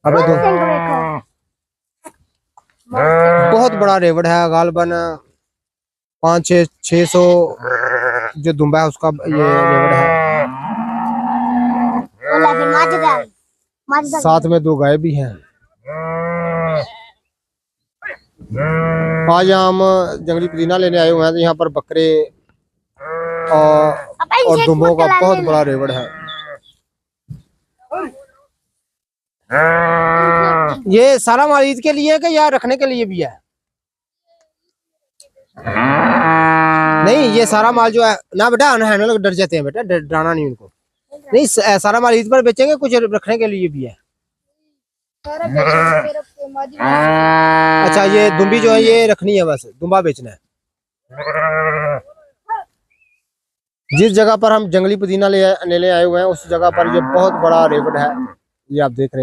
अबे तो बहुत बड़ा रेवड़ है, गालबन 500-600 जो दुम्बा है उसका ये रेवड़ है। साथ में 2 गाय भी हैं। आज हम जंगली पुदीना लेने आए हुए हैं, तो यहाँ पर बकरे और दुम्बों का बहुत बड़ा रेवड़ है। ये सारा माल ईद के लिए है कि या रखने के लिए भी है? नहीं, ये सारा माल जो है ना बेटा, अनहैंडल लोग डर जाते हैं बेटा, डराना नहीं उनको। नहीं, सारा माल ईद पर बेचेंगे, कुछ रखने के लिए भी है। अच्छा, ये दुम्बी जो है ये रखनी है, बस दुम्बा बेचना है। जिस जगह पर हम जंगली पुदीना लेने आए हुए हैं उस जगह पर ये बहुत बड़ा रेवड़ है, ये आप देख रहे हैं।